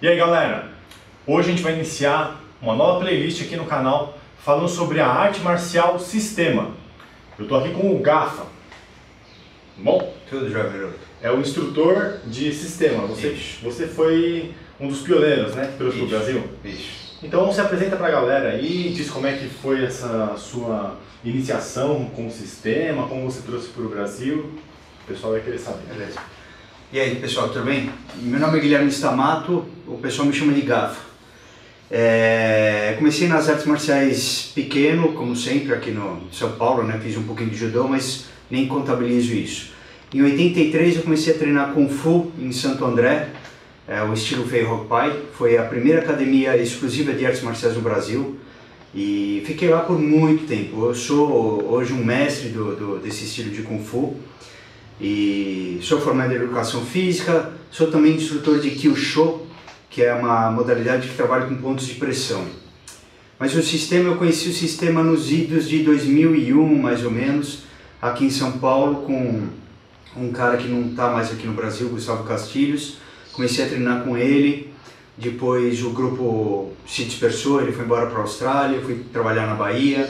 E aí galera, hoje a gente vai iniciar uma nova playlist aqui no canal falando sobre a arte marcial sistema. Eu tô aqui com o Gafa. Bom? Tudo já, garoto. É o instrutor de sistema. Você foi um dos pioneiros, né, que trouxe pro Brasil? Isso. Então se apresenta pra galera aí, diz como é que foi essa sua iniciação com o sistema, como você trouxe pro Brasil. O pessoal vai querer saber. Beleza. E aí, pessoal, tudo bem? Meu nome é Guilherme Stamato, o pessoal me chama de Gafa. Comecei nas artes marciais pequeno, como sempre, aqui no São Paulo, né? Fiz um pouquinho de judô, mas nem contabilizo isso. Em 83 eu comecei a treinar Kung Fu em Santo André, o estilo Fei Hok Pai. Foi a primeira academia exclusiva de artes marciais no Brasil e fiquei lá por muito tempo. Eu sou hoje um mestre desse estilo de Kung Fu. E sou formado em educação física, sou também instrutor de Kyusho, que é uma modalidade que trabalha com pontos de pressão. Mas o sistema, eu conheci o sistema nos idos de 2001, mais ou menos, aqui em São Paulo, com um cara que não está mais aqui no Brasil, Gustavo Castilhos. Comecei a treinar com ele, depois o grupo se dispersou, ele foi embora para a Austrália, eu fui trabalhar na Bahia,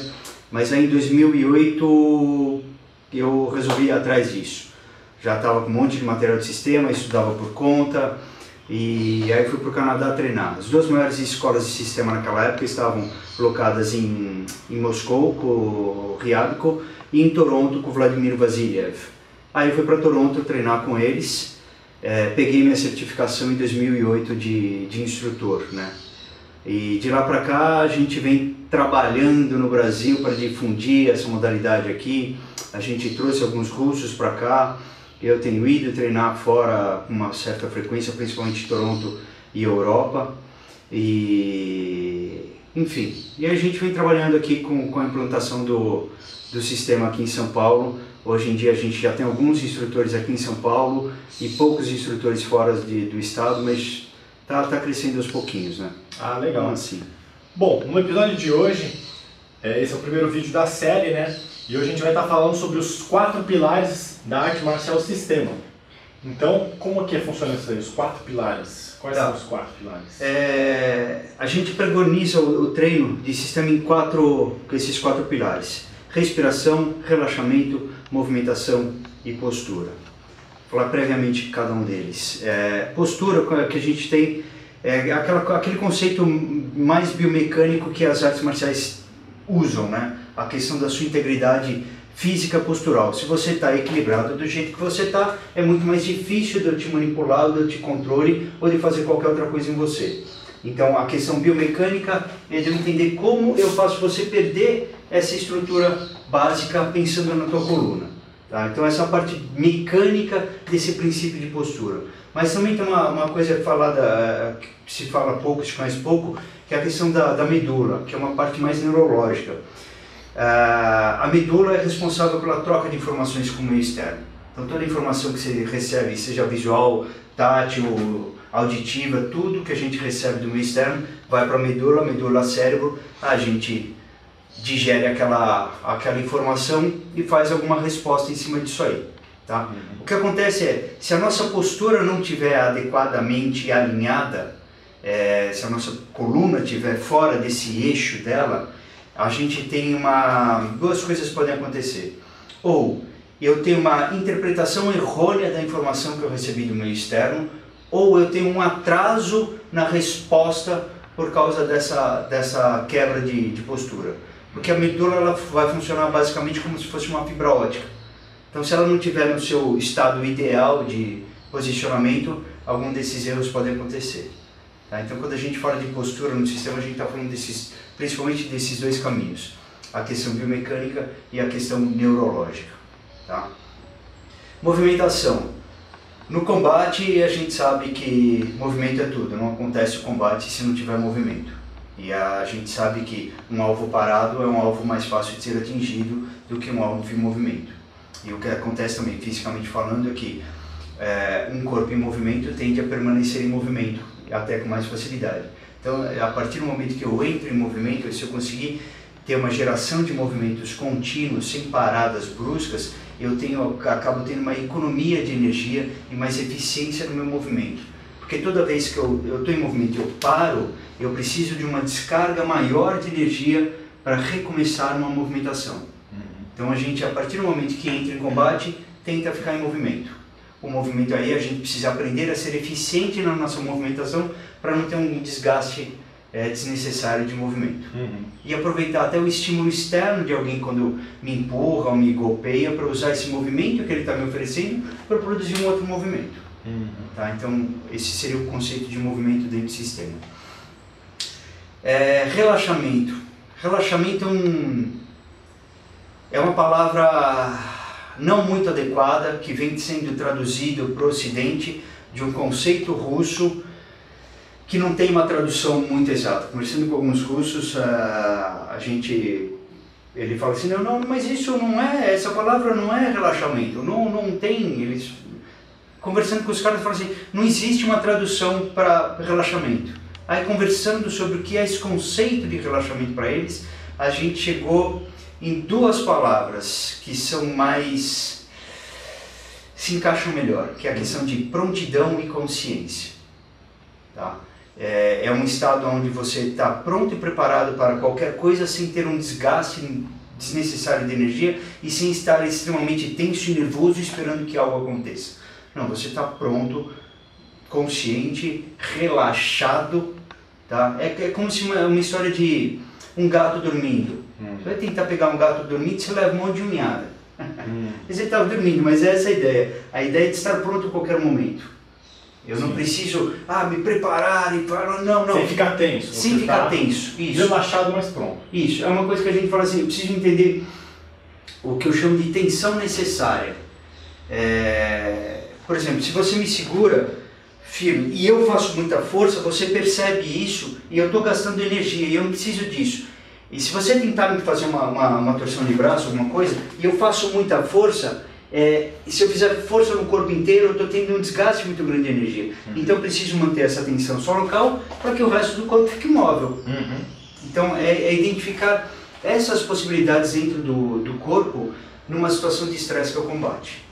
mas aí em 2008 eu resolvi ir atrás disso. Já estava com um monte de material de sistema, estudava por conta e aí fui para o Canadá treinar. As duas maiores escolas de sistema naquela época estavam locadas em Moscou, com o Ryabko, e em Toronto, com o Vladimir Vasiliev. Aí fui para Toronto treinar com eles, peguei minha certificação em 2008 de instrutor, né? E de lá para cá a gente vem trabalhando no Brasil para difundir essa modalidade aqui. A gente trouxe alguns russos para cá. Eu tenho ido treinar fora com uma certa frequência, principalmente em Toronto e Europa. E enfim, e a gente vem trabalhando aqui com a implantação do sistema aqui em São Paulo. Hoje em dia a gente já tem alguns instrutores aqui em São Paulo e poucos instrutores fora do estado, mas tá crescendo aos pouquinhos, né? Ah, legal. Então, assim. Bom, no episódio de hoje, esse é o primeiro vídeo da série, né? E hoje a gente vai estar falando sobre os 4 pilares da arte marcial sistema. Então, como que funciona isso aí, os 4 pilares? Quais são os 4 pilares? A gente preconiza o treino de sistema com esses 4 pilares: respiração, relaxamento, movimentação e postura. Vou falar previamente cada um deles. Postura que a gente tem aquele conceito mais biomecânico que as artes marciais usam, né? A questão da sua integridade física postural. Se você está equilibrado do jeito que você está, é muito mais difícil de eu te manipular, de eu te controle ou de fazer qualquer outra coisa em você. Então a questão biomecânica é de eu entender como eu faço você perder essa estrutura básica pensando na tua coluna. Tá? Então essa parte mecânica desse princípio de postura. Mas também tem uma coisa que se fala pouco, se conhece pouco, que é a questão da medula, que é uma parte mais neurológica. A medula é responsável pela troca de informações com o meio externo. Então toda a informação que você recebe, seja visual, tátil, auditiva, tudo que a gente recebe do meio externo vai para a medula cérebro, a gente digere aquela informação e faz alguma resposta em cima disso aí. Tá? O que acontece é, se a nossa postura não estiver adequadamente alinhada, se a nossa coluna estiver fora desse eixo dela, a gente tem duas coisas podem acontecer. Ou eu tenho uma interpretação errônea da informação que eu recebi do meio externo, ou eu tenho um atraso na resposta por causa dessa quebra de postura. Porque a medula ela vai funcionar basicamente como se fosse uma fibra ótica. Então se ela não estiver no seu estado ideal de posicionamento, algum desses erros podem acontecer. Tá? Então quando a gente fala de postura no sistema, a gente está falando principalmente desses dois caminhos. A questão biomecânica e a questão neurológica. Tá? Movimentação. No combate a gente sabe que movimento é tudo, não acontece o combate se não tiver movimento. E a gente sabe que um alvo parado é um alvo mais fácil de ser atingido do que um alvo em movimento. E o que acontece também, fisicamente falando, é que um corpo em movimento tende a permanecer em movimento, até com mais facilidade. Então, a partir do momento que eu entro em movimento, se eu conseguir ter uma geração de movimentos contínuos, sem paradas bruscas, eu acabo tendo uma economia de energia e mais eficiência no meu movimento. Porque toda vez que eu estou em movimento e eu paro, eu preciso de uma descarga maior de energia para recomeçar uma movimentação. Então a gente, a partir do momento que entra em combate, tenta ficar em movimento. O movimento aí, a gente precisa aprender a ser eficiente na nossa movimentação para não ter um desgaste desnecessário de movimento. E aproveitar até o estímulo externo de alguém quando me empurra ou me golpeia para usar esse movimento que ele está me oferecendo para produzir um outro movimento. Tá? Então esse seria o conceito de movimento dentro do sistema. Relaxamento. Relaxamento é uma palavra não muito adequada que vem sendo traduzido para o ocidente de um conceito russo que não tem uma tradução muito exata. Conversando com alguns russos, ele fala assim, não, mas isso não é, essa palavra não é relaxamento, não tem, eles, conversando com os caras, falam assim, não existe uma tradução para relaxamento. Aí conversando sobre o que é esse conceito de relaxamento para eles, a gente chegou em duas palavras que são mais, se encaixam melhor, que é a questão de prontidão e consciência. Tá? É um estado onde você está pronto e preparado para qualquer coisa sem ter um desgaste desnecessário de energia e sem estar extremamente tenso e nervoso esperando que algo aconteça. Não, você está pronto, consciente, relaxado. Tá? É como se uma história de um gato dormindo. Você vai tentar pegar um gato dormindo e você leva um monte de unhada. Ele estava dormindo, mas essa é a ideia. A ideia é de estar pronto a qualquer momento. Eu não preciso me preparar e falar, não. Sem ficar tenso. Sem ficar tenso, isso. Relaxado, mas pronto. Isso, é uma coisa que a gente fala assim, eu preciso entender o que eu chamo de tensão necessária. Por exemplo, se você me segura firme e eu faço muita força, você percebe isso e eu estou gastando energia e eu não preciso disso. E se você tentar me fazer uma torção de braço, alguma coisa, e eu faço muita força, e se eu fizer força no corpo inteiro, eu estou tendo um desgaste muito grande de energia. Então eu preciso manter essa tensão só local para que o resto do corpo fique imóvel. Então é identificar essas possibilidades dentro do corpo numa situação de estresse que é o combate.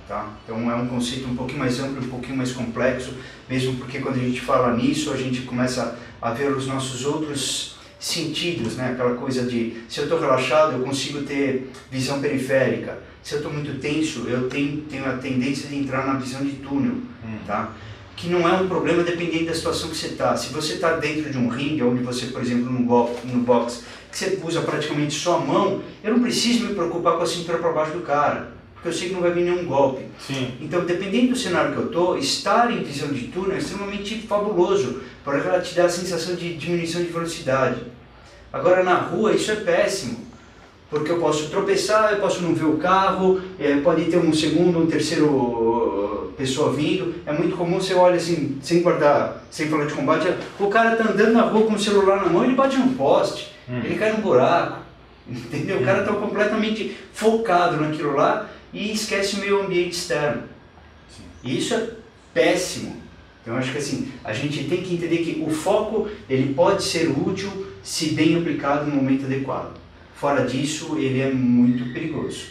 Tá? Então é um conceito um pouquinho mais amplo, um pouquinho mais complexo, mesmo porque quando a gente fala nisso, a gente começa a ver os nossos outros sentidos, né? Aquela coisa de, se eu estou relaxado, eu consigo ter visão periférica. Se eu estou muito tenso, eu tenho a tendência de entrar na visão de túnel, tá? Que não é um problema dependendo da situação que você está. Se você está dentro de um ringue, onde você, por exemplo, no boxe, que você usa praticamente só a mão, eu não preciso me preocupar com a cintura para baixo do cara, porque eu sei que não vai vir nenhum golpe. Então, dependendo do cenário que eu estou, estar em visão de túnel é extremamente fabuloso, porque ela te dá a sensação de diminuição de velocidade. Agora, na rua, isso é péssimo. Porque eu posso tropeçar, eu posso não ver o carro, pode ter um segundo, um terceiro pessoa vindo. É muito comum você olha assim, sem falar de combate, o cara tá andando na rua com o celular na mão, ele bate num poste, ele cai num buraco, entendeu? O cara tá completamente focado naquilo lá e esquece o meio ambiente externo. E isso é péssimo. Então eu acho que assim, a gente tem que entender que o foco, ele pode ser útil se bem aplicado no momento adequado. Fora disso, ele é muito perigoso.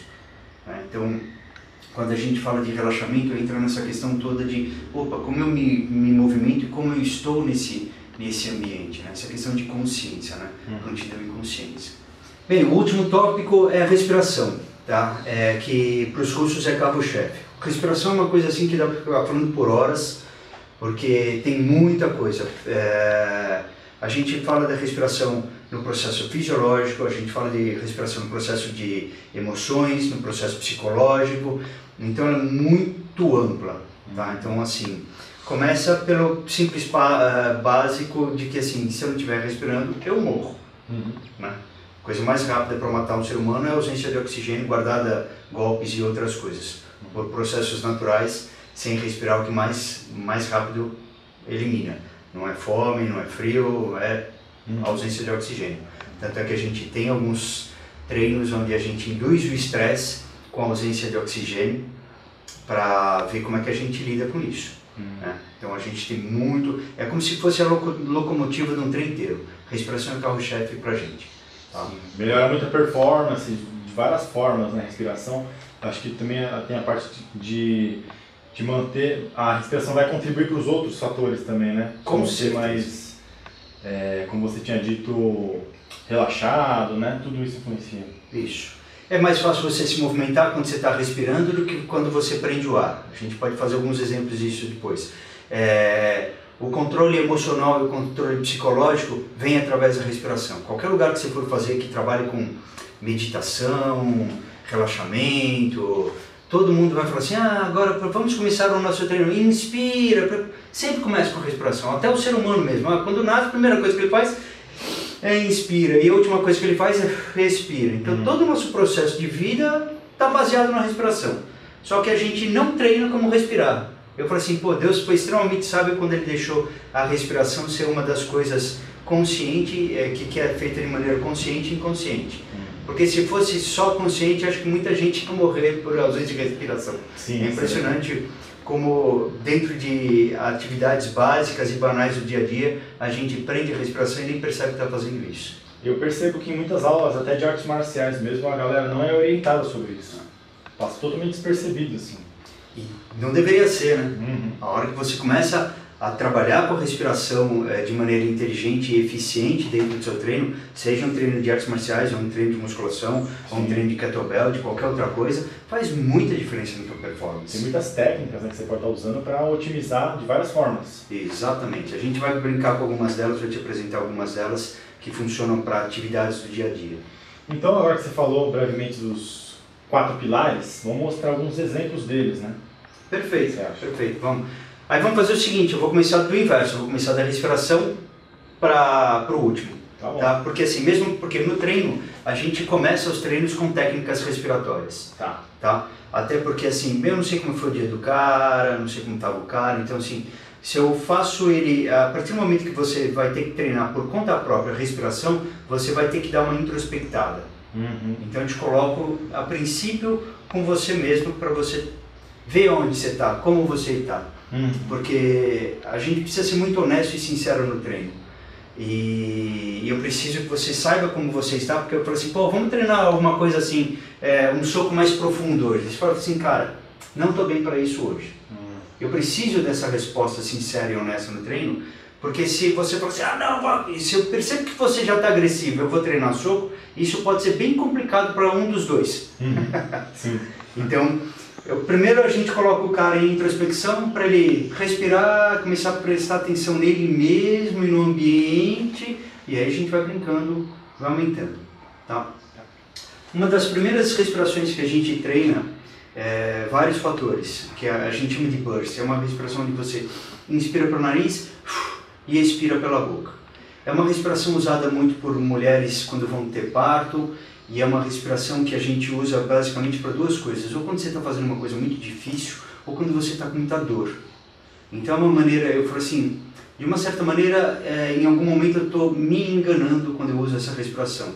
Né? Então, quando a gente fala de relaxamento, entra nessa questão toda de, como eu me movimento e como eu estou nesse ambiente. Né? Essa questão de consciência, né? Prontidão e consciência. Bem, o último tópico é a respiração, tá? Que para os russos é carro-chefe. Respiração é uma coisa assim que dá para ficar falando por horas, porque tem muita coisa. A gente fala da respiração no processo fisiológico, a gente fala de respiração no processo de emoções, no processo psicológico, então ela é muito ampla, tá? Então assim, começa pelo simples básico de que assim, se eu não estiver respirando, eu morro, né? A coisa mais rápida para matar um ser humano é a ausência de oxigênio, guardada golpes e outras coisas, por processos naturais, sem respirar o que mais rápido elimina. Não é fome, não é frio, é ausência de oxigênio. Tanto é que a gente tem alguns treinos onde a gente induz o estresse com a ausência de oxigênio para ver como é que a gente lida com isso. Né? Então a gente tem muito... É como se fosse a locomotiva de um trem inteiro. Respiração é carro-chefe para a gente. Tá? Melhora muito a performance de várias formas, né? Respiração. Acho que também tem a parte de de manter, a respiração vai contribuir para os outros fatores também, né? Com ser mais, como você tinha dito, relaxado, né? Tudo isso influencia. Isso. É mais fácil você se movimentar quando você está respirando do que quando você prende o ar. A gente pode fazer alguns exemplos disso depois. O controle emocional e o controle psicológico vem através da respiração. Qualquer lugar que você for fazer que trabalhe com meditação, relaxamento, todo mundo vai falar assim, agora vamos começar o nosso treino, inspira, sempre começa com respiração, até o ser humano mesmo, quando nasce a primeira coisa que ele faz é inspira, e a última coisa que ele faz é respira. Então todo o nosso processo de vida está baseado na respiração, só que a gente não treina como respirar. Eu falo assim, pô, Deus foi extremamente sábio quando ele deixou a respiração ser uma das coisas consciente, que é feita de maneira consciente e inconsciente. Porque se fosse só consciente, acho que muita gente ia morrer por ausência de respiração. Sim, é impressionante como dentro de atividades básicas e banais do dia a dia, a gente prende a respiração e nem percebe que está fazendo isso. Eu percebo que em muitas aulas, até de artes marciais mesmo, a galera não é orientada sobre isso. Passa totalmente despercebido, assim. E não deveria ser, né? A hora que você começa a trabalhar com a respiração de maneira inteligente e eficiente dentro do seu treino, seja um treino de artes marciais, ou um treino de musculação, ou um treino de kettlebell, de qualquer outra coisa, faz muita diferença na tua performance. Tem muitas técnicas, né, que você pode estar usando para otimizar de várias formas. Exatamente. A gente vai brincar com algumas delas, vou te apresentar algumas delas que funcionam para atividades do dia a dia. Então, agora que você falou brevemente dos 4 pilares, vamos mostrar alguns exemplos deles, né? Perfeito, perfeito. Aí vamos fazer o seguinte, eu vou começar do inverso, eu vou começar da respiração para o último. Tá? Porque assim, mesmo porque no treino, a gente começa os treinos com técnicas respiratórias. Tá? Até porque assim, eu não sei como foi o dia do cara, não sei como estava o cara, então assim, se eu faço ele, a partir do momento que você vai ter que treinar por conta própria a respiração, você vai ter que dar uma introspectada. Então eu te coloco a princípio com você mesmo para você ver onde você está, como você está. Porque a gente precisa ser muito honesto e sincero no treino. E eu preciso que você saiba como você está, porque eu falo assim, pô, vamos treinar alguma coisa assim, um soco mais profundo hoje. Você fala assim, cara, não estou bem para isso hoje. Eu preciso dessa resposta sincera e honesta no treino, porque se você falar assim, se eu percebo que você já está agressivo, eu vou treinar soco, isso pode ser bem complicado para um dos dois. Sim. Então, primeiro a gente coloca o cara em introspecção para ele respirar, começar a prestar atenção nele mesmo e no ambiente, e aí a gente vai brincando, vai aumentando. Tá? Uma das primeiras respirações que a gente treina vários fatores, que a gente chama de burst. É uma respiração onde você inspira pelo nariz e expira pela boca. É uma respiração usada muito por mulheres quando vão ter parto, e é uma respiração que a gente usa basicamente para duas coisas, ou quando você está fazendo uma coisa muito difícil, ou quando você está com muita dor. Então é uma maneira, eu falo assim, de uma certa maneira, em algum momento eu estou me enganando quando eu uso essa respiração,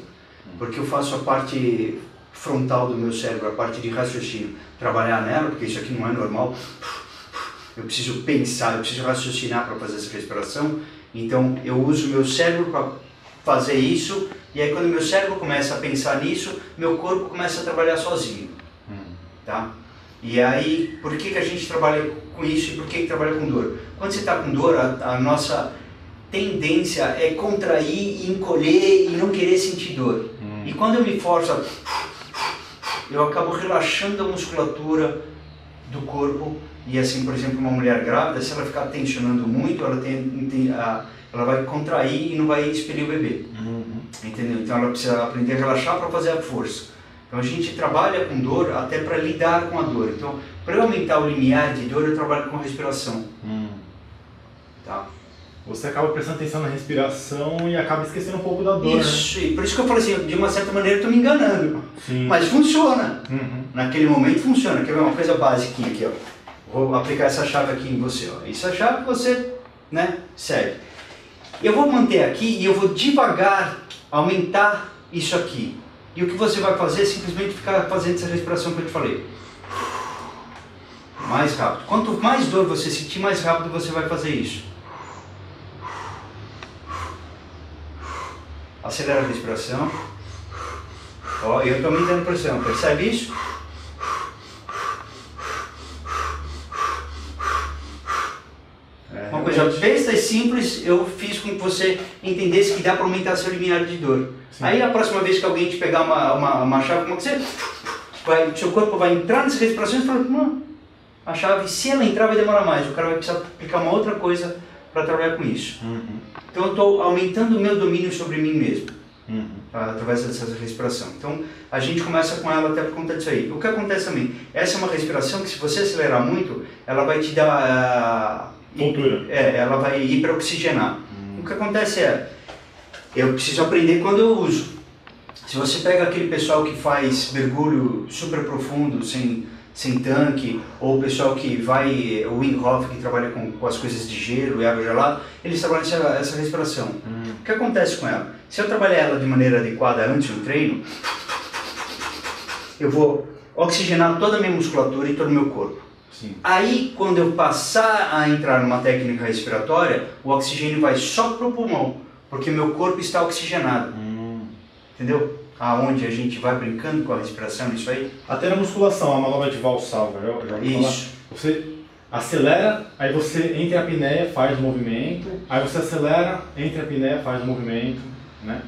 porque eu faço a parte frontal do meu cérebro, a parte de raciocínio, trabalhar nela, porque isso aqui não é normal, eu preciso pensar, eu preciso raciocinar para fazer essa respiração, então eu uso o meu cérebro para fazer isso, e aí quando meu cérebro começa a pensar nisso, meu corpo começa a trabalhar sozinho. Tá? E aí, por que a gente trabalha com isso e por que trabalha com dor? Quando você está com dor, a nossa tendência é contrair, encolher e não querer sentir dor. E quando eu me forço, eu acabo relaxando a musculatura do corpo. E assim, por exemplo, uma mulher grávida, se ela ficar tensionando muito, ela vai contrair e não vai expelir o bebê. Entendeu? Então ela precisa aprender a relaxar para fazer a força. Então a gente trabalha com dor até para lidar com a dor. Então, para eu aumentar o limiar de dor, eu trabalho com respiração. Tá? Você acaba prestando atenção na respiração e acaba esquecendo um pouco da dor. Isso, né? E por isso que eu falei assim, de uma certa maneira eu estou me enganando. Sim. Mas funciona. Naquele momento funciona. Quer ver uma coisa básica aqui, ó. Vou aplicar essa chave aqui em você, ó. Isso é a chave que você, né, segue. Eu vou manter aqui e eu vou devagar aumentar isso aqui. E o que você vai fazer é simplesmente ficar fazendo essa respiração que eu te falei. Mais rápido. Quanto mais dor você sentir, mais rápido você vai fazer isso. Acelera a respiração. Ó, eu estou aumentando a pressão. Percebe isso? seja, besta e simples, eu fiz com que você entendesse que dá para aumentar seu limiar de dor. Sim. Aí a próxima vez que alguém te pegar uma chave, como que você seu corpo vai entrar nessa respiração e fala, a chave, se ela entrar, vai demorar mais. O cara vai precisar aplicar uma outra coisa para trabalhar com isso. Então eu estou aumentando o meu domínio sobre mim mesmo, através dessa respiração. Então a gente começa com ela até por conta disso aí. O que acontece também, essa é uma respiração que se você acelerar muito, ela vai te dar... ela vai hiperoxigenar. O que acontece eu preciso aprender quando eu uso. Se você pega aquele pessoal que faz mergulho super profundo, sem tanque, ou o pessoal que vai, o Wim Hof, que trabalha com as coisas de gelo e água gelada, eles trabalham essa respiração. O que acontece com ela? Se eu trabalhar ela de maneira adequada antes do treino, eu vou oxigenar toda a minha musculatura e todo o meu corpo. Sim. Aí, quando eu passar a entrar numa técnica respiratória, o oxigênio vai só para o pulmão, porque meu corpo está oxigenado. Entendeu? Aonde a gente vai brincando com a respiração, isso aí. Até na musculação, a manobra de Valsalva, já ouvi falar. Você acelera, aí você entra a apneia, faz o movimento, aí você acelera, entra a apneia, faz o movimento, né?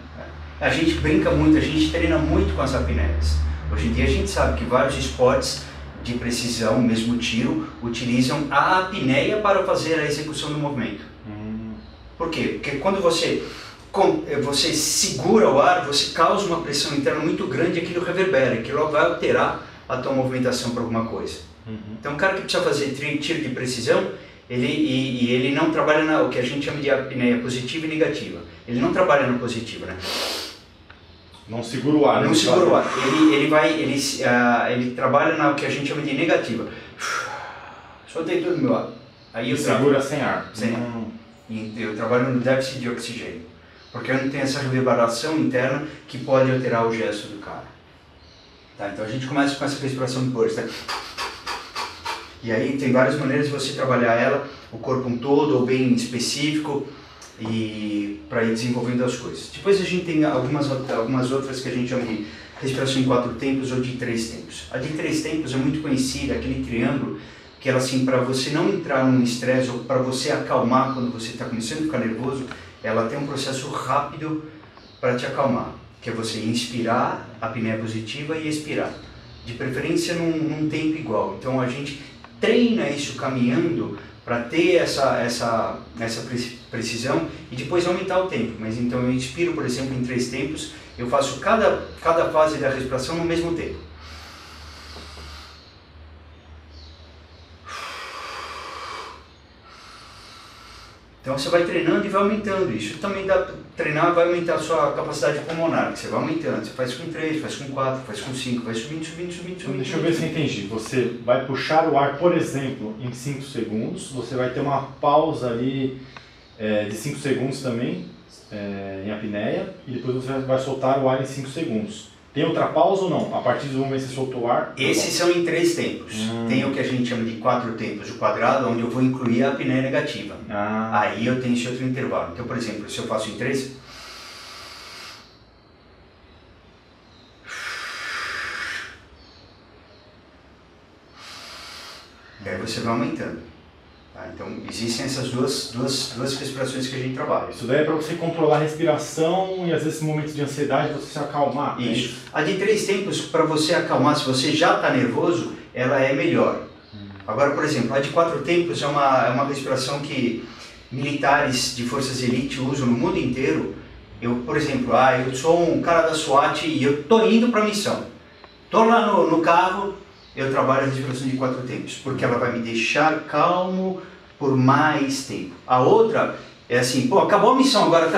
A gente brinca muito, a gente treina muito com as apneias. Hoje em dia a gente sabe que vários esportes de precisão, mesmo tiro, utilizam a apneia para fazer a execução do movimento. Por quê? Porque quando você segura o ar, você causa uma pressão interna muito grande e aquilo reverbera, aquilo vai alterar a tua movimentação para alguma coisa. Então o cara que precisa fazer tiro de precisão, ele não trabalha o que a gente chama de apneia positiva e negativa. Ele não trabalha na positiva, né? Não segura o ar. Não segura o ar. Ele trabalha na o que a gente chama de negativa. Soltei todo o meu ar. Aí eu segura sem ar. Sem ar. Eu trabalho no déficit de oxigênio. Porque eu não tenho essa reverberação interna que pode alterar o gesto do cara. Tá, então a gente começa com essa respiração de burst, né? E aí tem várias maneiras de você trabalhar ela, o corpo um todo ou bem específico, e para ir desenvolvendo as coisas. Depois a gente tem algumas outras que a gente chama de respiração em 4 tempos ou de 3 tempos. A de 3 tempos é muito conhecida, aquele triângulo, que ela assim, para você não entrar num estresse ou para você acalmar quando você está começando a ficar nervoso, ela tem um processo rápido para te acalmar, que é você inspirar a apneia positiva e expirar, de preferência num tempo igual. Então a gente treina isso caminhando para ter essa precisão e depois aumentar o tempo. Mas então eu inspiro, por exemplo, em 3 tempos, eu faço cada fase da respiração no mesmo tempo. Então você vai treinando e vai aumentando isso. Também dá para treinar, vai aumentar a sua capacidade pulmonar, que você vai aumentando. Você faz com 3, faz com 4, faz com 5, vai subindo. Então, deixa eu ver se eu entendi. Você vai puxar o ar, por exemplo, em 5 segundos. Você vai ter uma pausa ali de 5 segundos também, em apneia. E depois você vai soltar o ar em 5 segundos. Tem outra pausa ou não? A partir do momento que você soltou o ar? Esses são em 3 tempos. Tem o que a gente chama de 4 tempos, o quadrado, onde eu vou incluir a apneia negativa. Aí eu tenho esse outro intervalo. Então, por exemplo, se eu faço em 3... E aí você vai aumentando. Tá? Então, existem essas duas respirações que a gente trabalha. Isso daí é para você controlar a respiração e às vezes em momentos de ansiedade você se acalmar. Isso. A de 3 tempos, para você acalmar, se você já está nervoso, ela é melhor. Agora, por exemplo, a de 4 tempos é uma respiração que militares de forças de elite usam no mundo inteiro. Eu, por exemplo, eu sou um cara da SWAT e eu estou indo para a missão. Estou lá no carro, eu trabalho a respiração de 4 tempos, porque ela vai me deixar calmo por mais tempo. A outra é assim, acabou a missão, agora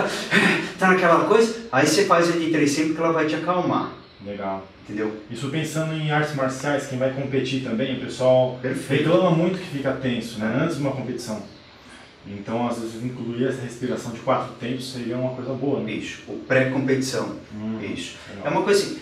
tá naquela coisa, aí você faz a de 3 tempos que ela vai te acalmar. Legal. Entendeu? Isso pensando em artes marciais, quem vai competir também, o pessoal reclama muito que fica tenso, né, antes de uma competição. Então, às vezes, incluir essa respiração de 4 tempos seria uma coisa boa, né? Isso, o pré-competição. Isso. Legal. É uma coisa assim,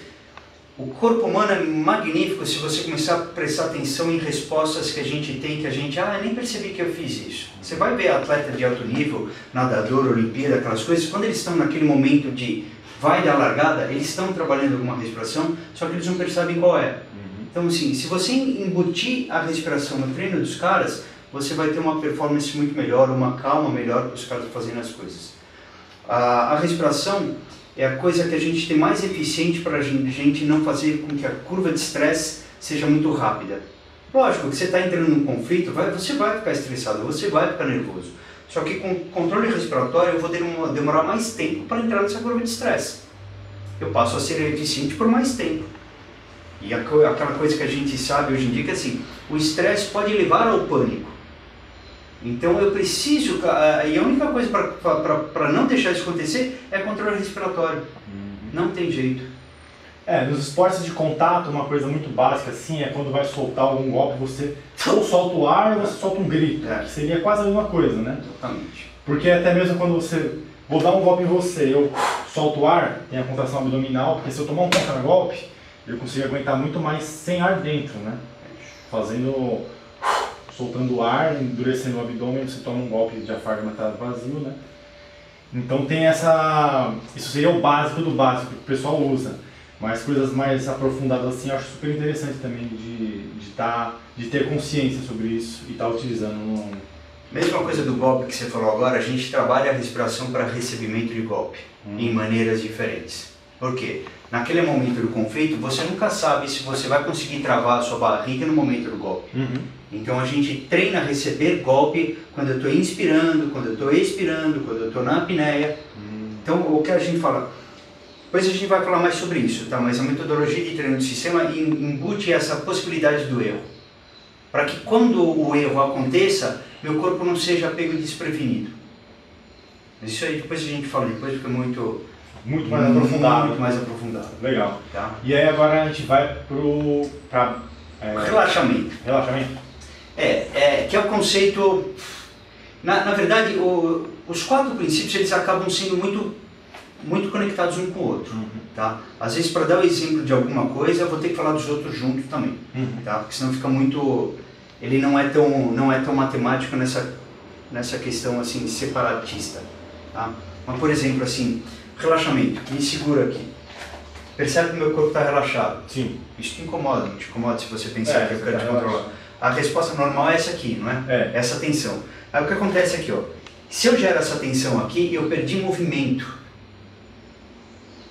o corpo humano é magnífico se você começar a prestar atenção em respostas que a gente tem, que a gente, eu nem percebi que eu fiz isso. Você vai ver atleta de alto nível, nadador, Olimpíada, aquelas coisas, quando eles estão naquele momento de vai dar largada, eles estão trabalhando alguma respiração, só que eles não percebem qual é. Então, assim, se você embutir a respiração no treino dos caras, você vai ter uma performance muito melhor, uma calma melhor para os caras fazendo as coisas. A respiração é a coisa que a gente tem mais eficiente para a gente não fazer com que a curva de estresse seja muito rápida. Lógico que você está entrando num conflito, você vai ficar estressado, você vai ficar nervoso. Só que com controle respiratório eu vou demorar mais tempo para entrar nessa curva de estresse. Eu passo a ser eficiente por mais tempo. E aquela coisa que a gente sabe hoje em dia que assim, o estresse pode levar ao pânico. Então eu preciso, e a única coisa para não deixar isso acontecer é controle respiratório. Não tem jeito. Nos esportes de contato, uma coisa muito básica assim é quando vai soltar algum golpe, você ou solta o ar ou você solta um grito, que seria quase a mesma coisa, né? Exatamente. Porque até mesmo quando vou dar um golpe em você, eu solto o ar, tem a contração abdominal, porque se eu tomar um contra-golpe, eu consigo aguentar muito mais sem ar dentro, né? Soltando o ar, endurecendo o abdômen, você toma um golpe de diafragma tá vazio, né? Então tem isso seria o básico do básico que o pessoal usa. Mas coisas mais aprofundadas assim, eu acho super interessante também de ter consciência sobre isso e estar utilizando. Mesma coisa do golpe que você falou agora, a gente trabalha a respiração para recebimento de golpe em maneiras diferentes. Por quê? Naquele momento do conflito, você nunca sabe se você vai conseguir travar a sua barriga no momento do golpe. Então a gente treina a receber golpe quando eu estou inspirando, quando eu estou expirando, quando eu estou na apneia. Então o que a gente fala... Depois a gente vai falar mais sobre isso, tá? Mas a metodologia de treino do sistema embute essa possibilidade do erro. Para que quando o erro aconteça, meu corpo não seja pego desprevenido. Isso aí depois a gente fala, depois fica muito mais aprofundado. Muito mais aprofundado. Legal. Tá? E aí agora a gente vai para relaxamento. Relaxamento? Que é o conceito... Na verdade, os 4 princípios eles acabam sendo muito conectados um com o outro, tá? Às vezes, para dar o exemplo de alguma coisa, eu vou ter que falar dos outros junto também, tá? Porque senão fica muito... Ele não é tão matemático nessa questão, assim, separatista, tá? Mas, por exemplo, assim, relaxamento, me segura aqui. Percebe que o meu corpo está relaxado. Sim. Isso te incomoda, não te incomoda se você pensar que eu quero te controlar. A resposta normal é essa aqui, não é? Essa tensão. Aí o que acontece aqui, ó? Se eu gero essa tensão aqui, eu perdi movimento.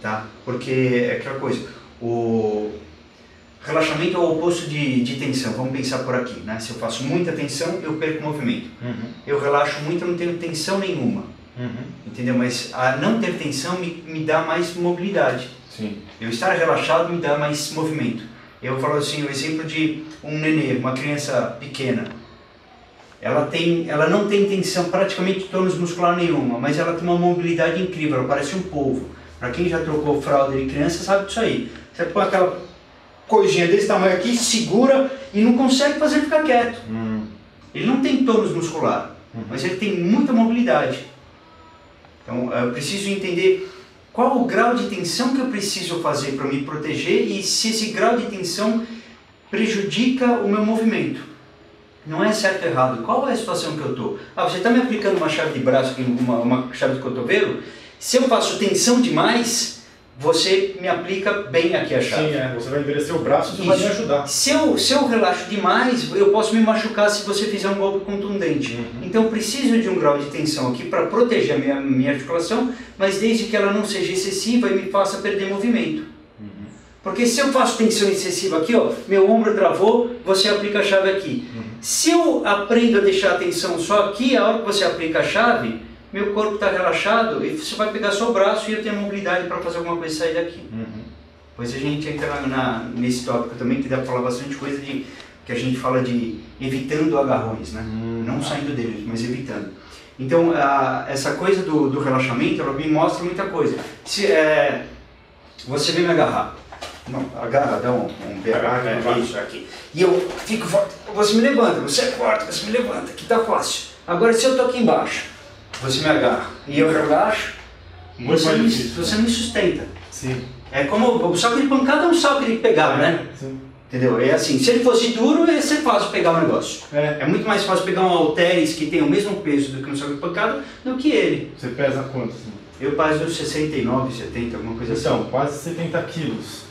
Tá? Porque é aquela coisa, o relaxamento é o oposto de tensão, vamos pensar por aqui, né? Se eu faço muita tensão, eu perco movimento. Eu relaxo muito, eu não tenho tensão nenhuma, entendeu? Mas a não ter tensão me dá mais mobilidade. Sim. Eu estar relaxado me dá mais movimento. Eu falo assim, o exemplo de um nenê, uma criança pequena, ela não tem tensão, praticamente tônus muscular nenhuma, mas ela tem uma mobilidade incrível, ela parece um polvo. Para quem já trocou fralda de criança sabe disso aí. Você põe aquela coisinha desse tamanho aqui, segura e não consegue fazer ele ficar quieto. Ele não tem tônus muscular, mas ele tem muita mobilidade. Então eu preciso entender qual o grau de tensão que eu preciso fazer para me proteger e se esse grau de tensão prejudica o meu movimento. Não é certo ou errado. Qual é a situação que eu estou? Você está me aplicando uma chave de braço aqui, uma chave de cotovelo? Se eu faço tensão demais, você me aplica bem aqui a chave. Sim, você vai endurecer o braço e vai me ajudar. Se eu relaxo demais, eu posso me machucar se você fizer um golpe contundente. Então eu preciso de um grau de tensão aqui para proteger a minha articulação, mas desde que ela não seja excessiva e me faça perder movimento. Porque se eu faço tensão excessiva aqui, ó, meu ombro travou, você aplica a chave aqui. Se eu aprendo a deixar a tensão só aqui, a hora que você aplica a chave, meu corpo está relaxado e você vai pegar seu braço e eu tenho a mobilidade para fazer alguma coisa e sair daqui. Depois a gente entra nesse tópico também, que dá para falar bastante coisa que a gente fala de evitando agarrões, né? Não saindo deles, mas evitando. Então, essa coisa do relaxamento, ela me mostra muita coisa. Se você vem me agarrar, não, agarra, dá um beijo aqui, e eu fico forte, você me levanta, você é forte, você me levanta, que tá fácil. Agora, se eu estou aqui embaixo, você me agarra e eu relaxo, você me sustenta. Sim. É como o saco de pancada é um saco de pegar, né? Sim. Entendeu? É assim, se ele fosse duro, ia ser fácil pegar o negócio. É muito mais fácil pegar um halteres que tem o mesmo peso do que um saco de pancada do que ele. Você pesa quanto? Assim? Eu peso 69, 70, alguma coisa assim. Então, quase 70 quilos.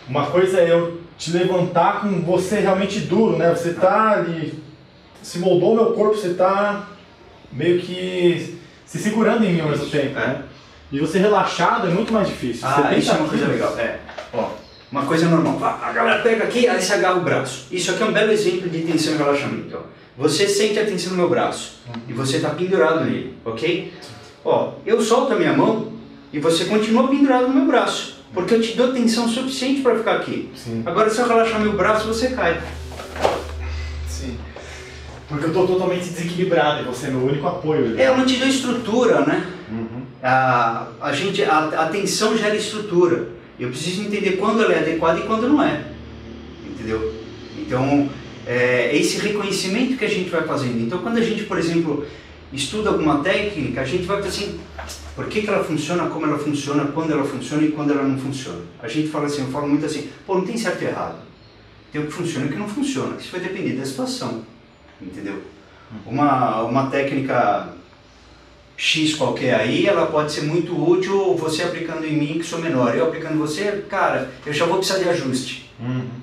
Uma coisa é eu te levantar com você realmente duro, né? Você tá ali se moldou o meu corpo, você está meio que se segurando em mim ao mesmo tempo, né? E você relaxado é muito mais difícil. Isso é uma coisa legal. Ó, uma coisa normal. A galera pega aqui, aí você agarra o braço. Isso aqui é um belo exemplo de tensão e relaxamento. Ó. Você sente a tensão no meu braço e você está pendurado nele, ok? Ó, eu solto a minha mão e você continua pendurado no meu braço, porque eu te dou tensão suficiente para ficar aqui. Sim. Agora, se eu relaxar meu braço, você cai. Sim. Porque eu estou totalmente desequilibrado e você é meu único apoio. Eu não te dou estrutura, né? Uhum. A tensão gera estrutura. Eu preciso entender quando ela é adequada e quando não é. Entendeu? Então, é esse reconhecimento que a gente vai fazendo. Então, quando a gente, por exemplo, estuda alguma técnica, a gente vai assim, por que ela funciona, como ela funciona, quando ela funciona e quando ela não funciona. A gente fala assim, eu falo muito assim, pô, não tem certo e errado. Tem o que funciona e o que não funciona. Isso vai depender da situação. Entendeu? Uma técnica X qualquer aí, ela pode ser muito útil você aplicando em mim que sou menor. Eu aplicando você, cara, eu já vou precisar de ajuste.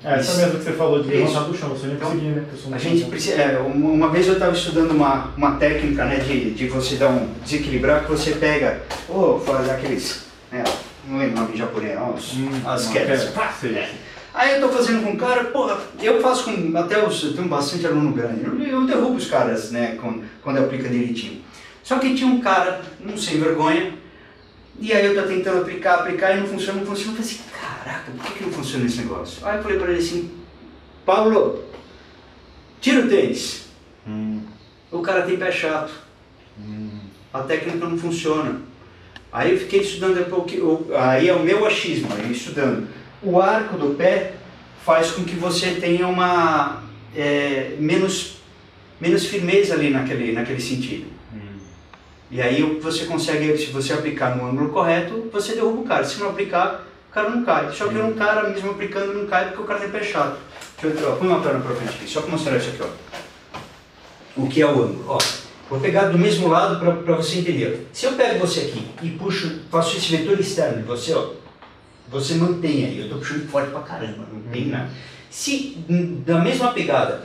Essa mesmo que você falou de levantar do chão, você nem conseguir, né? A gente precisa, uma vez eu estava estudando uma técnica, né, de você desequilibrar, que você pega, faz aqueles, não lembro o nome em japonês, as quedas. Aí eu estou fazendo com o cara, porra, eu faço com, eu tenho bastante aluno grande, eu derrubo os caras, né, quando eu aplico direitinho. Só que tinha um cara, sem vergonha, e aí eu estou tentando aplicar e não funciona. Eu falei assim, caraca, por que não funciona esse negócio? Aí eu falei para ele assim, Paulo, tira o tênis. O cara tem pé chato, a técnica não funciona. Aí eu fiquei estudando, aí é o meu achismo, aí estudando. O arco do pé faz com que você tenha uma menos firmeza ali naquele sentido. E aí você consegue, se você aplicar no ângulo correto, você derruba o cara. Se não aplicar, o cara não cai. Só que um cara mesmo aplicando não cai porque o cara tem pé chato. Deixa eu põe uma perna pra frente aqui, só para mostrar isso aqui, ó. O que é o ângulo? Ó, vou pegar do mesmo lado para você entender. Se eu pego você aqui e puxo, faço esse vetor externo de você, ó, você mantém aí. Eu estou puxando forte pra caramba, não tem nada. Se da mesma pegada,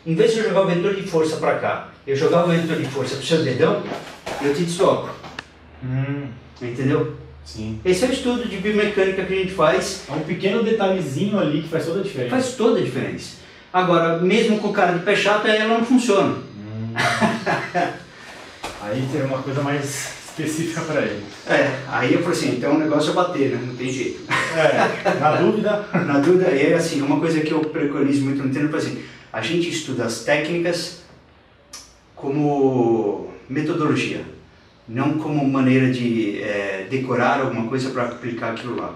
em vez de eu jogar o vetor de força para cá, eu jogar o vetor de força pro seu dedão, eu te desdobro. Entendeu? Sim. Esse é o estudo de biomecânica que a gente faz. É um pequeno detalhezinho ali que faz toda a diferença. Faz toda a diferença. Agora, mesmo com o cara de pé chato, ela não funciona. Aí tem uma coisa mais específica para ele. Aí eu falei assim, então o negócio é bater, né? Não tem jeito. Na dúvida. Na dúvida, é assim, uma coisa que eu preconizo muito no treino, assim, a gente estuda as técnicas como metodologia, não como maneira de decorar alguma coisa para aplicar aquilo lá.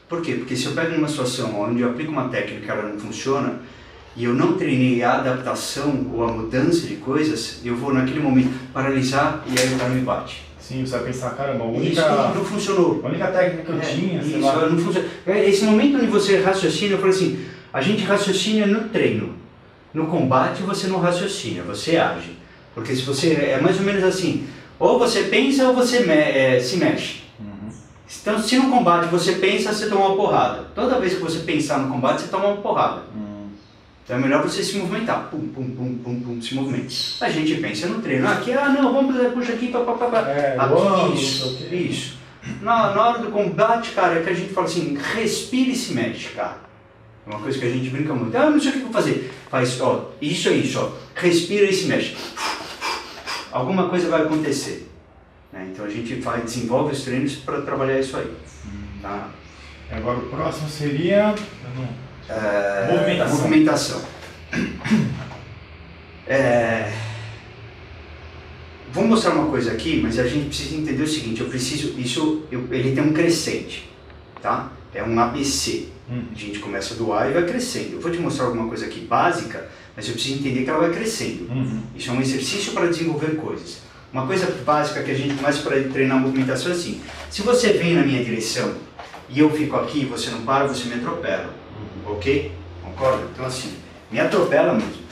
Por quê? Porque se eu pego uma situação onde eu aplico uma técnica e ela não funciona, e eu não treinei a adaptação ou a mudança de coisas, eu vou naquele momento paralisar e aí o cara me bate. Sim, você vai pensar, caramba, isso não funcionou. A única técnica que eu tinha, sei isso, lá. Não funciona. Esse momento onde você raciocina, eu falei assim, a gente raciocina no treino. No combate você não raciocina, você age. Porque se você, é mais ou menos assim, ou você pensa ou você se mexe. Então se no combate você pensa, você toma uma porrada. Toda vez que você pensar no combate, você toma uma porrada. Então é melhor você se movimentar, pum, pum, pum, pum, pum, se movimenta. A gente pensa no treino, aqui, não, vamos fazer, puxa aqui, aqui, isso. Na hora do combate, cara, é que a gente fala assim, respira e se mexe, cara. É uma coisa que a gente brinca muito. Não sei o que eu vou fazer. Faz, ó, isso, ó, respira e se mexe. Alguma coisa vai acontecer. Né? Então a gente desenvolve os treinos para trabalhar isso aí. Tá? Agora o próximo seria... movimentação. Vou mostrar uma coisa aqui, mas a gente precisa entender o seguinte, ele tem um crescente, tá? É um ABC. A gente começa do A e vai crescendo. Eu vou te mostrar alguma coisa aqui básica, mas eu preciso entender que ela vai crescendo. Isso é um exercício para desenvolver coisas. Uma coisa básica que a gente começa para treinar a movimentação é assim, se você vem na minha direção e eu fico aqui e você não para, você me atropela. Ok? Concorda? Então assim, me atropela mesmo.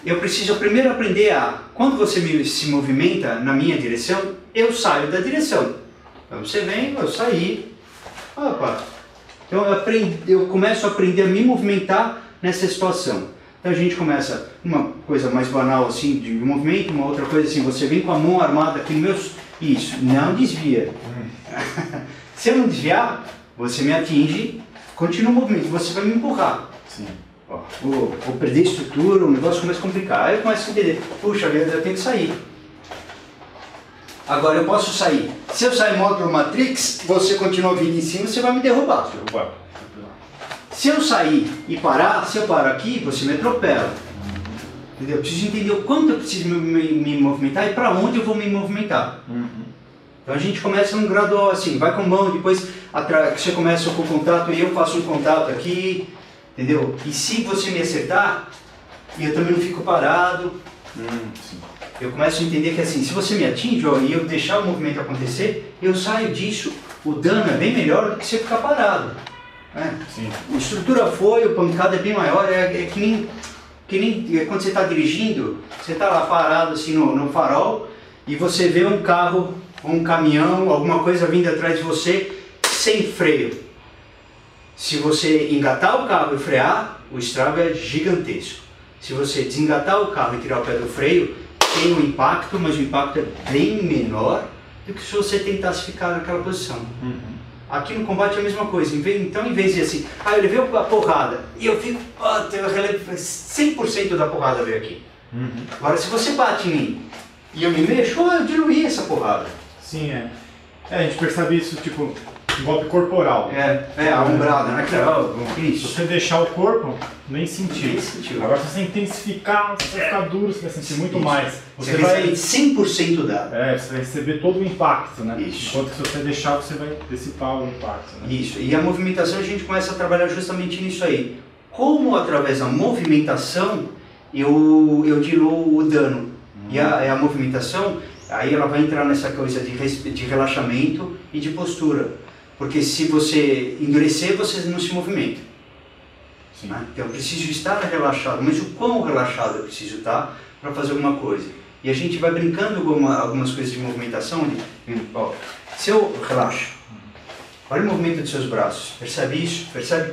Eu preciso primeiro aprender quando você se movimenta na minha direção, eu saio da direção. Então você vem, eu saí. Opa. Então eu começo a aprender a me movimentar nessa situação. Então a gente começa uma coisa mais banal assim, de movimento, uma outra coisa assim, você vem com a mão armada aqui no meu... Isso, não desvia. Se eu não desviar, você me atinge, continua o movimento, você vai me empurrar. Sim. Ó, vou perder estrutura, o negócio começa a complicar. Aí eu começo a entender, puxa vida, eu tenho que sair. Agora eu posso sair. Se eu sair módulo Matrix, você continua vindo em cima, você vai me derrubar. Se eu sair e parar, se eu paro aqui, você me atropela. Entendeu? Eu preciso entender o quanto eu preciso me movimentar e para onde eu vou me movimentar. Então a gente começa num gradual assim, vai com a mão, depois você começa com o contato e eu faço um contato aqui, entendeu? E se você me acertar, eu também não fico parado. Eu começo a entender que assim, se você me atinge ó, e eu deixar o movimento acontecer, eu saio disso, o dano é bem melhor do que você ficar parado. A estrutura foi, a pancada é bem maior, é que nem quando você está dirigindo, você está lá parado assim no farol e você vê um carro, um caminhão, alguma coisa vindo atrás de você sem freio. Se você engatar o carro e frear, o estrago é gigantesco. Se você desengatar o carro e tirar o pé do freio, tem um impacto, mas o impacto é bem menor do que se você tentasse ficar naquela posição. Aqui no combate é a mesma coisa, então em vez de assim, eu levei a porrada e eu fico, 100% da porrada veio aqui. Agora se você bate em mim e eu me mexo, eu diluí essa porrada. Sim, a gente percebe isso, tipo, golpe corporal. A umbrada, né? Se você deixar o corpo, nem sentiu. Agora se você intensificar, você vai ficar duro, você vai sentir muito mais. Você vai 100% dado. Você vai receber todo o impacto, né? Isso. Enquanto que se você deixar, você vai dissipar o impacto, né? Isso, e a movimentação a gente começa a trabalhar justamente nisso aí. Como através da movimentação eu diluo o dano. E a movimentação, aí ela vai entrar nessa coisa de relaxamento e de postura. Porque se você endurecer, você não se movimenta. Né? Então eu preciso estar relaxado, mas o quão relaxado eu preciso estar para fazer alguma coisa. E a gente vai brincando com algumas coisas de movimentação. Se eu relaxo, olha o movimento dos seus braços, percebe isso? Percebe?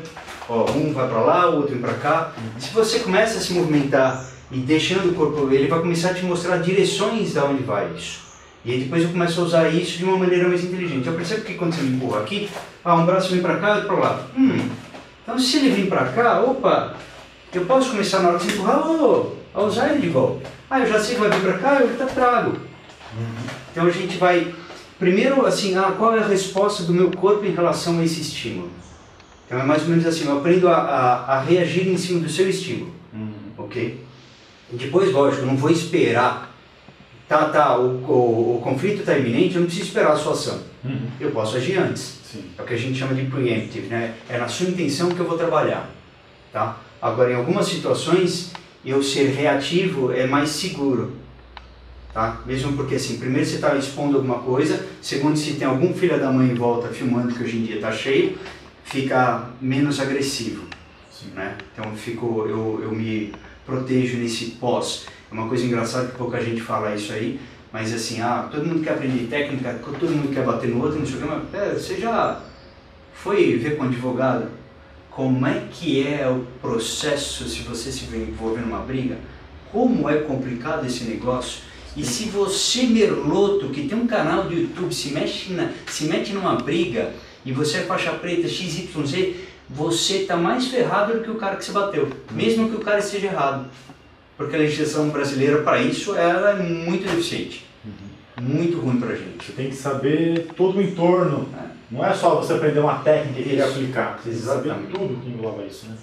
Um vai para lá, o outro vem para cá. Se você começa a se movimentar e deixando o corpo, ele vai começar a te mostrar direções de onde vai isso. E aí depois eu começo a usar isso de uma maneira mais inteligente. Eu percebo que quando você me empurra aqui, um braço vem para cá e outro para lá. Então se ele vem para cá, eu posso começar na hora de você empurrar a usar ele de golpe. Eu já sei que vai vir para cá, eu trago. Então a gente vai, primeiro assim, qual é a resposta do meu corpo em relação a esse estímulo? Então é mais ou menos assim, eu aprendo a reagir em cima do seu estímulo. Ok? E depois, lógico, eu não vou esperar. O conflito está iminente, eu não preciso esperar a sua ação. Eu posso agir antes. É o que a gente chama de preemptive, né? É na sua intenção que eu vou trabalhar. Tá? Agora, em algumas situações, eu ser reativo é mais seguro. Tá? Mesmo porque, assim, primeiro você está expondo alguma coisa, segundo, se tem algum filho da mãe em volta filmando, que hoje em dia está cheio, fica menos agressivo. Né? Então eu me protejo nesse pós. É uma coisa engraçada que pouca gente fala isso aí, mas assim, todo mundo quer aprender técnica, todo mundo quer bater no outro, não sei o que, mas você já foi ver com um advogado como é que é o processo se você se envolver numa briga? Como é complicado esse negócio? E se você, merloto, que tem um canal do YouTube, se mete numa briga e você é faixa preta XYZ, você está mais ferrado do que o cara que se bateu, mesmo que o cara esteja errado. Porque a legislação brasileira, para isso, ela é muito deficiente. Muito ruim para a gente. Você tem que saber todo o entorno. Não é só você aprender uma técnica e querer aplicar. Você tem que saber tudo que engloba isso, né?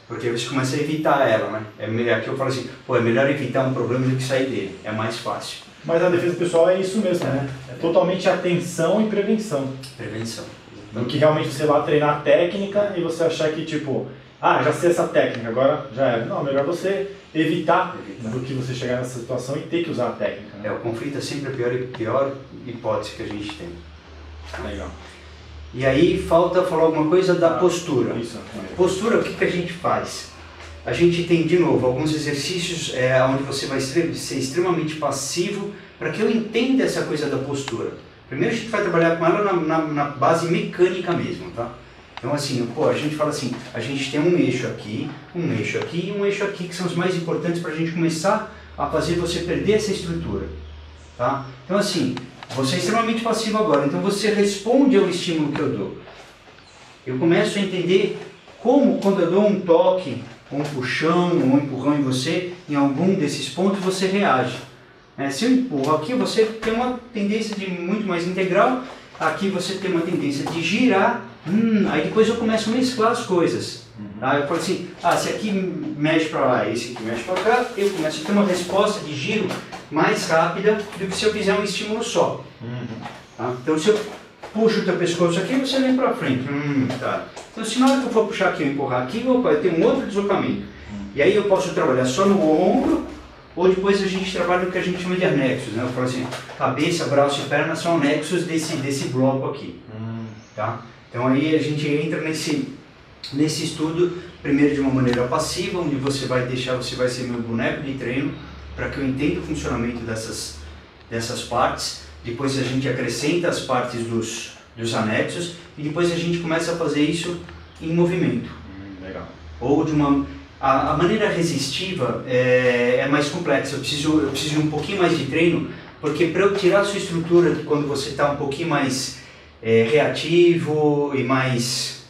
Porque você começa a evitar ela, né? Aqui eu falo assim, é melhor evitar um problema do que sair dele. É mais fácil. Mas a defesa pessoal é isso mesmo, né? É totalmente atenção e prevenção. Prevenção. Do que realmente você vai treinar a técnica e você achar que, tipo, já sei essa técnica, agora já é. Não, melhor você evitar do que você chegar nessa situação e ter que usar a técnica. Né? O conflito é sempre a pior hipótese que a gente tem. Legal. E aí falta falar alguma coisa da postura. Isso. Postura, o que a gente faz? A gente tem, de novo, alguns exercícios onde você vai ser extremamente passivo para que eu entenda essa coisa da postura. Primeiro a gente vai trabalhar com ela na base mecânica mesmo, tá? Então assim, pô, a gente fala assim, a gente tem um eixo aqui e um eixo aqui, que são os mais importantes para a gente começar a fazer você perder essa estrutura, tá? Então assim, você é extremamente passivo agora, então você responde ao estímulo que eu dou. Eu começo a entender como, quando eu dou um toque, um puxão, um empurrão em você, em algum desses pontos você reage. Se eu empurro aqui, você tem uma tendência de muito mais integral, aqui você tem uma tendência de girar, aí depois eu começo a mesclar as coisas. Tá? Eu falo assim, se aqui mexe para lá, esse aqui mexe para cá, eu começo a ter uma resposta de giro mais rápida do que se eu fizer um estímulo só. Tá? Então se eu puxo o teu pescoço aqui, você vem para frente. Tá. Então se na hora que eu for puxar aqui, eu empurrar aqui, opa, eu tenho um outro deslocamento. E aí eu posso trabalhar só no ombro, ou depois a gente trabalha no que a gente chama de anexos, né? Eu falo assim, cabeça, braço e perna são anexos desse bloco aqui. Tá? Então aí a gente entra nesse estudo, primeiro de uma maneira passiva, onde você vai ser meu boneco de treino, para que eu entenda o funcionamento dessas partes. Depois a gente acrescenta as partes dos anexos, e depois a gente começa a fazer isso em movimento. Legal. Ou a maneira resistiva é mais complexa, eu preciso de um pouquinho mais de treino, porque para eu tirar a sua estrutura quando você está um pouquinho mais reativo e mais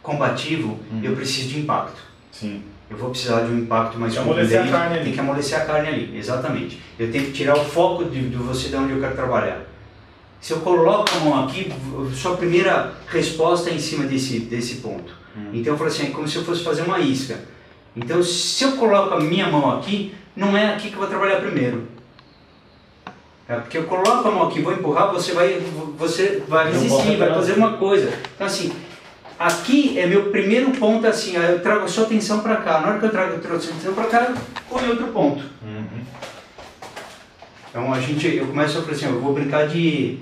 combativo, eu preciso de impacto. Sim. Eu vou precisar de um impacto mais contundente. Amolecer a carne ali. Tem que amolecer a carne ali, exatamente. Eu tenho que tirar o foco de você de onde eu quero trabalhar. Se eu coloco a mão aqui, sua primeira resposta é em cima desse ponto. Então eu falo assim, é como se eu fosse fazer uma isca. Então se eu coloco a minha mão aqui, não é aqui que eu vou trabalhar primeiro. Porque eu coloco a mão aqui, vou empurrar, você vai resistir, vai fazer uma coisa. Então assim, aqui é meu primeiro ponto, assim, eu trago a sua atenção para cá. Na hora que eu trago a sua atenção para cá, eu vou em outro ponto. Então eu começo a falar assim, eu vou brincar de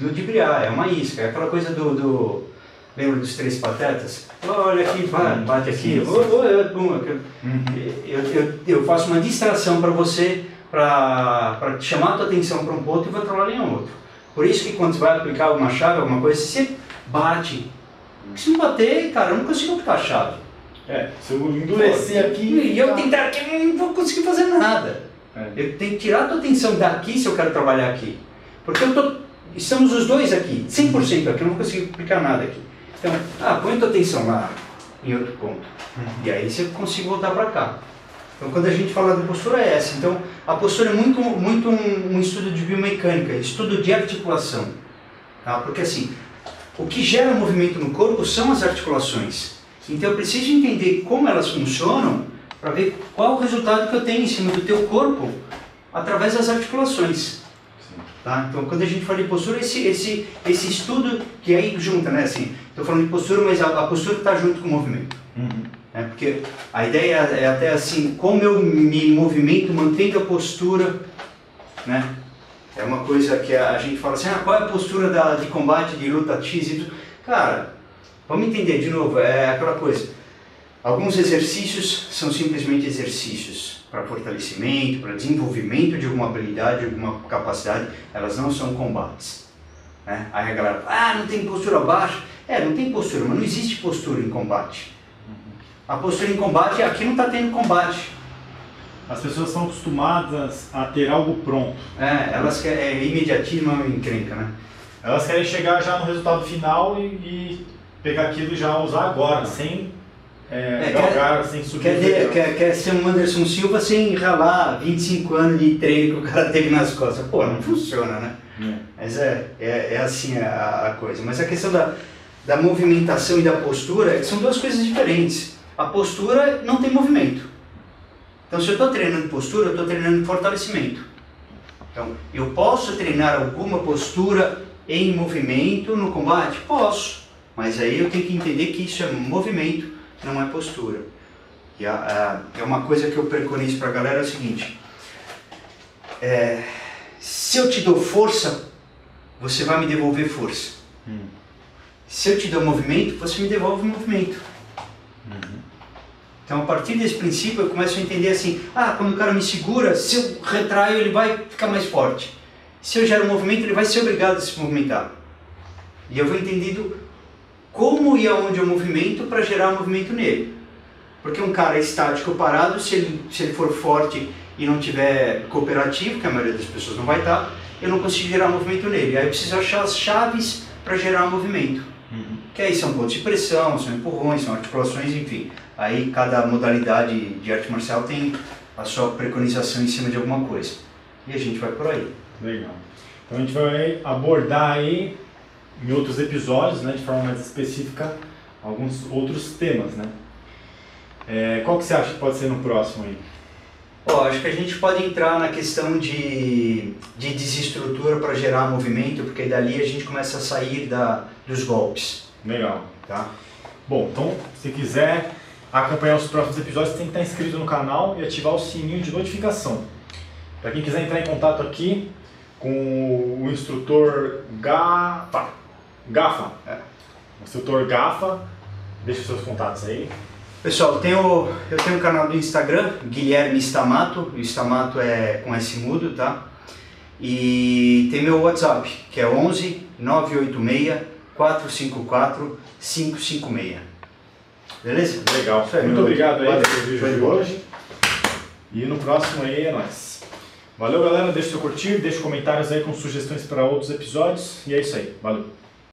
ludibriar, é uma isca, é aquela coisa lembra dos Três Patetas? Olha aqui, bate aqui, eu faço uma distração para você, para chamar a tua atenção para um ponto e vou trabalhar em outro. Por isso que quando você vai aplicar alguma chave, alguma coisa, você bate. Se não bater, cara, eu não consigo aplicar a chave. Se eu endurecer aqui... E eu tentar aqui, eu não vou conseguir fazer nada. Eu tenho que tirar a tua atenção daqui se eu quero trabalhar aqui. Porque estamos os dois aqui, 100% aqui, eu não vou conseguir aplicar nada aqui. Então, põe a tua atenção lá, em outro ponto. E aí você consigo voltar para cá. Então, quando a gente fala de postura é essa. Então, a postura é muito um estudo de biomecânica, estudo de articulação. Tá? Porque assim, o que gera movimento no corpo são as articulações. Então, eu preciso entender como elas funcionam para ver qual o resultado que eu tenho em cima do teu corpo através das articulações. Tá? Então, quando a gente fala de postura, esse estudo que aí junta, né? Assim, estou falando de postura, mas a postura está junto com o movimento. Porque a ideia é até assim, como eu me movimento mantendo a postura, né? É uma coisa que a gente fala assim, qual é a postura de combate, de luta X, Y? Cara, vamos entender de novo, é aquela coisa. Alguns exercícios são simplesmente exercícios para fortalecimento, para desenvolvimento de alguma habilidade, de alguma capacidade, elas não são combates. Né? Aí a galera, não tem postura baixa. Não tem postura, mas não existe postura em combate. A postura em combate, aqui não está tendo combate. As pessoas são acostumadas a ter algo pronto. Elas querem imediatismo, uma encrenca, né? Elas querem chegar já no resultado final e pegar aquilo e já usar agora, sem galgar, sem subir. Quer ser um Anderson Silva sem ralar 25 anos de treino que o cara teve nas costas. Pô, não funciona, né? Mas é assim a coisa. Mas a questão da movimentação e da postura são duas coisas diferentes. A postura não tem movimento. Então, se eu estou treinando postura, eu estou treinando fortalecimento. Então, eu posso treinar alguma postura em movimento no combate? Posso. Mas aí eu tenho que entender que isso é movimento, não é postura. E é uma coisa que eu preconizo para a galera é o seguinte. Se eu te dou força, você vai me devolver força. Se eu te dou movimento, você me devolve movimento. Então, a partir desse princípio, eu começo a entender assim, quando o cara me segura, se eu retraio, ele vai ficar mais forte. Se eu gero movimento, ele vai ser obrigado a se movimentar. E eu vou entendendo como e aonde eu movimento para gerar movimento nele. Porque um cara estático parado, se ele for forte e não tiver cooperativo, que a maioria das pessoas não vai estar, eu não consigo gerar movimento nele. Aí eu preciso achar as chaves para gerar movimento. Que aí são pontos de pressão, são empurrões, são articulações, enfim. Aí cada modalidade de arte marcial tem a sua preconização em cima de alguma coisa. E a gente vai por aí. Legal. Então a gente vai abordar aí em outros episódios, né, de forma mais específica, alguns outros temas, né? Qual que você acha que pode ser no próximo aí? Acho que a gente pode entrar na questão de desestrutura para gerar movimento, porque dali a gente começa a sair dos golpes. Legal, tá? Bom, então se quiser acompanhar os próximos episódios, tem que estar inscrito no canal e ativar o sininho de notificação. Para quem quiser entrar em contato aqui com o instrutor Gafa, o instrutor Gafa, deixa os seus contatos aí. Pessoal, eu tenho um canal do Instagram, Guilherme Stamato, o Stamato é com S mudo, tá? E tem meu WhatsApp, que é 11 986 454 556. Beleza? Legal. Muito obrigado aí pelo vídeo de hoje. E no próximo aí é nóis. Valeu, galera. Deixa o seu curtir, deixa comentários aí com sugestões para outros episódios. E é isso aí. Valeu.